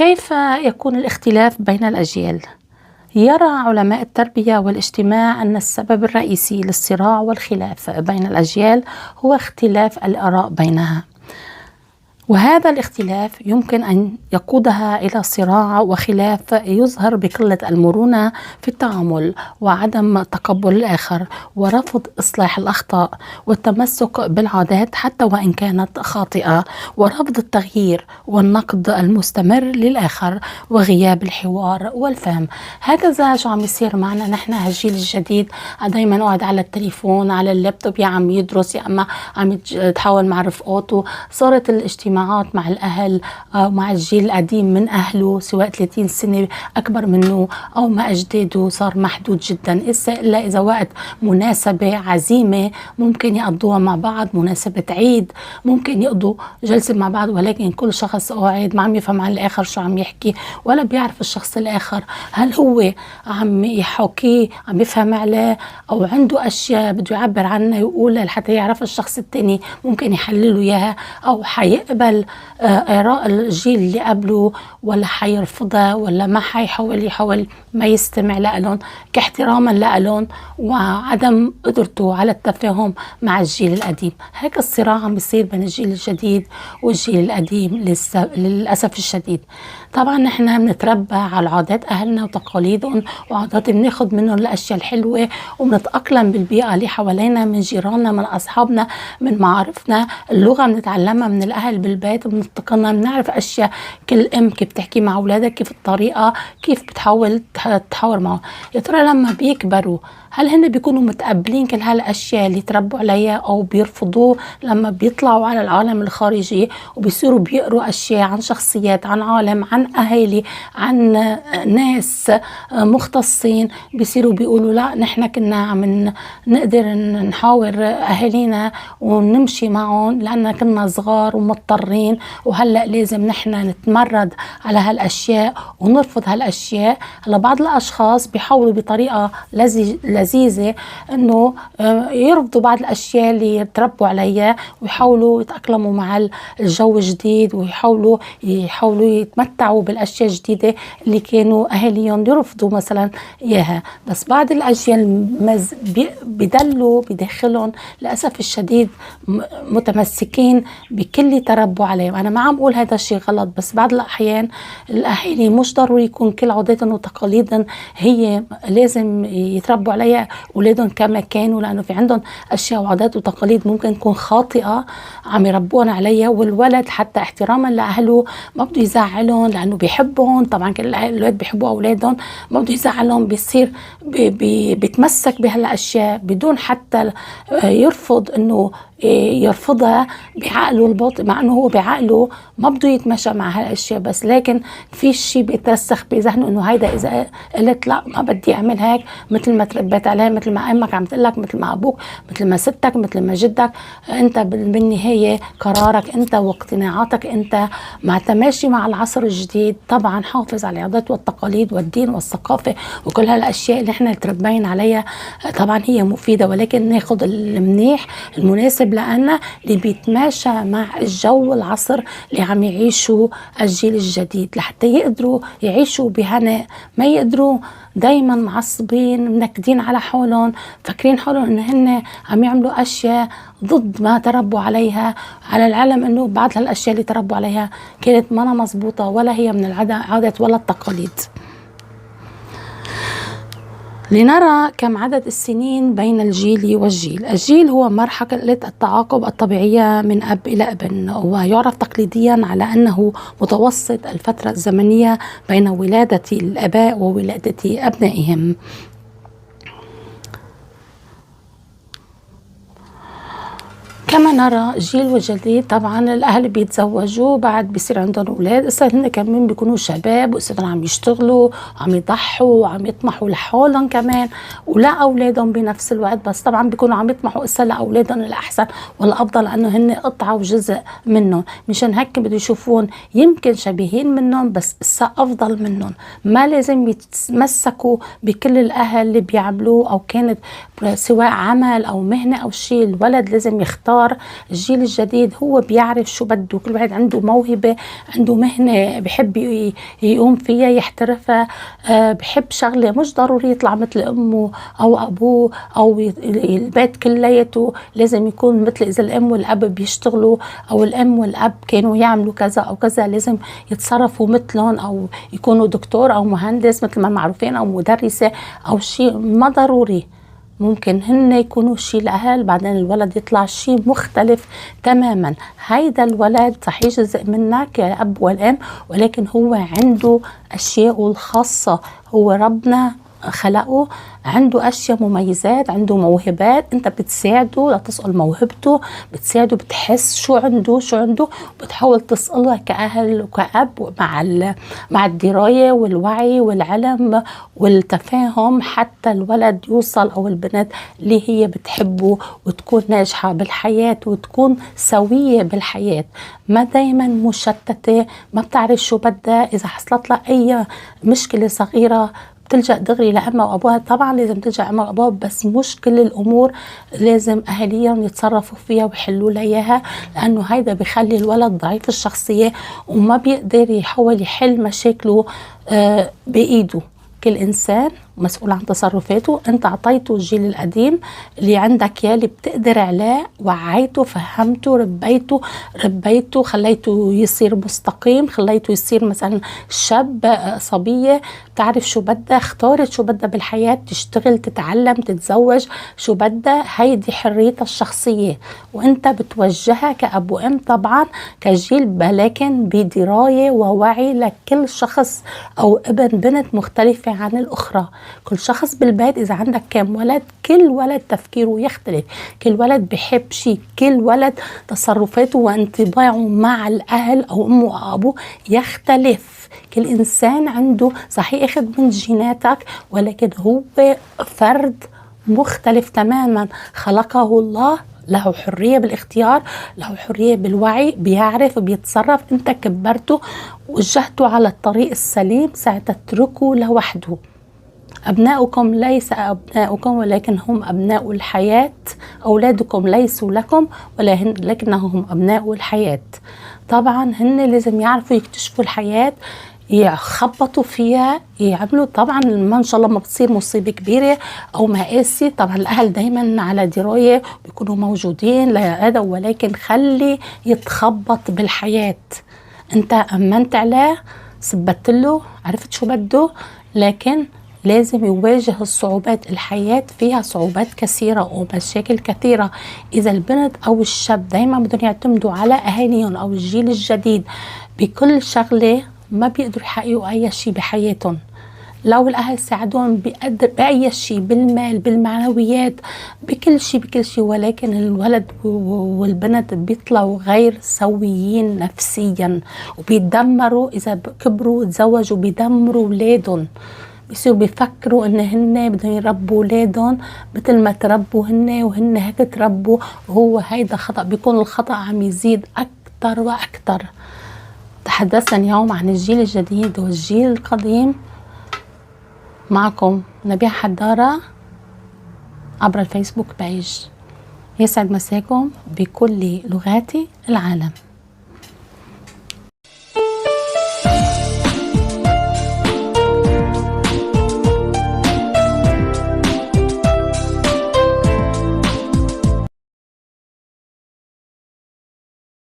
كيف يكون الاختلاف بين الأجيال؟ يرى علماء التربية والاجتماع أن السبب الرئيسي للصراع والخلاف بين الأجيال هو اختلاف الآراء بينها، وهذا الاختلاف يمكن أن يقودها إلى صراع وخلاف يظهر بقلة المرونة في التعامل وعدم تقبل الآخر ورفض إصلاح الأخطاء والتمسك بالعادات حتى وإن كانت خاطئة، ورفض التغيير والنقد المستمر للآخر وغياب الحوار والفهم. هكذا شو عم يصير معنا نحن هالجيل الجديد، دايما قاعد على التليفون على اللابتوب، يا عم يدرس يا أما عم يتحاول مع رفقاته. صارت الاجتماعات مع الأهل مع الجيل القديم من أهله سواء 30 سنة أكبر منه أو مع أجداده صار محدود جدا، إلا إذا وقت مناسبة عزيمة ممكن يقضوها مع بعض، مناسبة عيد ممكن يقضوا جلسة مع بعض، ولكن كل شخص قاعد ما عم يفهم عن الآخر شو عم يحكي ولا بيعرف الشخص الآخر هل هو عم يحكي عم يفهم عليه أو عنده أشياء بده يعبر عنها يقولها لحتى يعرف الشخص التاني ممكن يحلله إياها، أو حيقبل آراء الجيل اللي قبله ولا حيرفضها ولا ما يحاول ما يستمع لهم كاحتراما لهم وعدم قدرته على التفاهم مع الجيل القديم. هيك الصراع عم بيصير بين الجيل الجديد والجيل القديم للأسف الشديد. طبعا نحن بنتربى على عادات أهلنا وتقاليدهم وعادات بناخد منهم الأشياء الحلوة وبنتأقلم بالبيئة اللي حوالينا من جيراننا من أصحابنا من معارفنا. اللغة بنتعلمها من الأهل بالبيت وبنتقنها، بنعرف أشياء كل أم كيف بتحكي مع أولادها، كيف الطريقة كيف بتحاول تحاور معه. يا ترى لما بيكبروا هل هن بيكونوا متقبلين كل هالأشياء اللي تربوا عليها أو بيرفضوه لما بيطلعوا على العالم الخارجي وبيصيروا بيقروا أشياء عن شخصيات عن عالم عن أهالي عن ناس مختصين، بيصيروا بيقولوا لا نحن كنا عم نقدر نحاور أهالينا ونمشي معهم لأننا كنا صغار ومضطرين، وهلأ لازم نحن نتمرد على هالأشياء ونرفض هالأشياء. هلا بعض الأشخاص بيحاولوا بطريقة لذيذة انه يرفضوا بعض الاشياء اللي تربوا عليها ويحاولوا يتأقلموا مع الجو الجديد ويحاولوا يتمتعوا بالاشياء الجديدة اللي كانوا اهاليهم يرفضوا مثلا اياها. بس بعض الاجيال بيضلوا بداخلهم للاسف الشديد متمسكين بكل اللي تربوا عليه. انا ما عم اقول هذا الشيء غلط، بس بعض الاحيان الاهالي مش ضروري يكون كل عاداتهم وتقاليدهم هي لازم يتربوا عليها أولادهم كما كانوا، لأنه في عندهم أشياء وعادات وتقاليد ممكن تكون خاطئة عم يربون عليها، والولد حتى احتراما لأهله ما بده يزعلهم لأنه بيحبهم. طبعا كل الأولاد بيحبوا أولادهم، ما بده يزعلهم، بيصير بيتمسك بهالأشياء بدون حتى يرفض إنه يرفضها بعقله الباطن، مع انه هو بعقله ما بده يتمشى مع هالاشياء، بس لكن في شيء بيترسخ بذهنه انه هيدا اذا قلت لا ما بدي اعمل هيك مثل ما تربيت عليه، مثل ما امك عم تقول لك، مثل ما ابوك، مثل ما ستك، مثل ما جدك، انت بالنهايه قرارك انت واقتناعاتك انت مع تماشي مع العصر الجديد. طبعا حافظ على العادات والتقاليد والدين والثقافه وكل هالاشياء اللي احنا تربينا عليها، طبعا هي مفيده، ولكن ناخذ المنيح المناسب لأن اللي بيتماشى مع الجو العصر اللي عم يعيشوا الجيل الجديد لحتى يقدروا يعيشوا بهناء، ما يقدروا دايما معصبين منكدين على حولهم فاكرين حولهم ان هن عم يعملوا اشياء ضد ما تربوا عليها، على العلم انه بعض هالاشياء اللي تربوا عليها كانت ما مزبوطة ولا هي من العادات ولا التقاليد. لنرى كم عدد السنين بين الجيل والجيل. الجيل هو مرحلة التعاقب الطبيعية من أب إلى ابن، ويعرف تقليديا على أنه متوسط الفترة الزمنية بين ولادة الآباء وولادة أبنائهم. كما نرى جيل وجديد، طبعا الاهل بيتزوجوا بعد بيصير عندهم اولاد، هن كمان بيكونوا شباب وقصدهم عم يشتغلوا عم يضحوا وعم يطمحوا لحالهم كمان ولا اولادهم بنفس الوقت، بس طبعا بيكونوا عم يطمحوا لاولادهم الاحسن والافضل لانه هن قطعه وجزء منهم، مشان هيك بده يشوفون يمكن شبيهين منهم بس افضل منهم. ما لازم يتمسكوا بكل الاهل اللي بيعملوه او كانت سواء عمل او مهنه او شيء، الولد لازم يختار اختيار. الجيل الجديد هو بيعرف شو بده، كل واحد عنده موهبة، عنده مهنة بحب يقوم فيها يحترفها. بحب شغلة مش ضروري يطلع مثل أمه أو أبوه أو البيت كلياته لازم يكون مثل. إذا الأم والأب بيشتغلوا أو الأم والأب كانوا يعملوا كذا أو كذا لازم يتصرفوا مثلهم، أو يكونوا دكتور أو مهندس مثل ما معروفين أو مدرسة أو شيء. ما ضروري، ممكن هن يكونوا شيء الأهل بعدين الولد يطلع شيء مختلف تماما. هيدا الولد صحيح جزء منك كأب والأم، ولكن هو عنده أشياء الخاصة، هو ربنا خلقه عنده أشياء مميزات، عنده موهبات. انت بتساعده لتصقل موهبته، بتساعده بتحس شو عنده بتحاول تصقلها كأهل وكأب مع الدراية والوعي والعلم والتفاهم، حتى الولد يوصل أو البنت اللي هي بتحبه وتكون ناجحة بالحياة وتكون سوية بالحياة، ما دايما مشتتة، ما بتعرف شو بدها. إذا حصلت لها أي مشكلة صغيرة تلجأ دغري لأمها وأبوها. طبعا لازم تلجأ أمها وأبوها، بس مش كل الأمور لازم أهاليهم يتصرفوا فيها ويحلوا لها إياها، لأنه هيدا بيخلي الولد ضعيف الشخصية وما بيقدر يحاول يحل مشاكله بإيده. كل إنسان مسؤول عن تصرفاته. انت عطيته الجيل القديم اللي عندك يا اللي بتقدر عليه، وعيته، فهمته، ربيته، خليته يصير مستقيم، خليته يصير مثلا شاب، صبية تعرف شو بدها، اختارت شو بدها بالحياة، تشتغل، تتعلم، تتزوج، شو بدها. هيدي حريتها الشخصية، وانت بتوجهها كأب وأم طبعا كجيل، لكن بدراية ووعي لكل شخص أو ابن بنت مختلفة عن الأخرى. كل شخص بالبيت، إذا عندك كم ولد، كل ولد تفكيره يختلف، كل ولد بحب شيء، كل ولد تصرفاته وانطباعه مع الأهل أو أمه أو أبوه يختلف. كل إنسان عنده صحيح أخذ من جيناتك، ولكن هو فرد مختلف تماما، خلقه الله، له حرية بالاختيار، له حرية بالوعي، بيعرف بيتصرف. انت كبرته وجهته على الطريق السليم، ساتتركه لوحده. أبناؤكم ليس أبناؤكم ولكن هم أبناء الحياة، أولادكم ليسوا لكم ولكنهم أبناء الحياة. طبعا هن لازم يعرفوا يكتشفوا الحياة، يخبطوا فيها، يعملوا. طبعا ما ان شاء الله ما بتصير مصيبة كبيرة او مآسي، طبعا الاهل دايما على دراية بيكونوا موجودين لهذا، ولكن خلي يتخبط بالحياة. انت امنت عليه، ثبت له، عرفت شو بده، لكن لازم يواجه الصعوبات. الحياة فيها صعوبات كثيرة ومشاكل كثيرة. إذا البنت أو الشاب دايما بدهم يعتمدوا على أهاليهم أو الجيل الجديد بكل شغلة، ما بيقدروا يحققوا أي شيء بحياتهم. لو الأهل ساعدون بأي شيء، بالمال، بالمعنويات، بكل شيء، ولكن الولد والبنت بيطلعوا غير سويين نفسيا وبيدمروا. إذا كبروا وتزوجوا بيدمروا أولادهم، بيصيروا بيفكروا ان هن بدهم يربوا اولادهم مثل ما تربوا هن، وهن هيك تربوا، وهو هيدا خطأ. بيكون الخطأ عم يزيد اكثر واكثر. تحدثنا اليوم عن الجيل الجديد والجيل القديم. معكم نبيها حدارة عبر الفيسبوك بايج. يسعد مساكم بكل لغات العالم.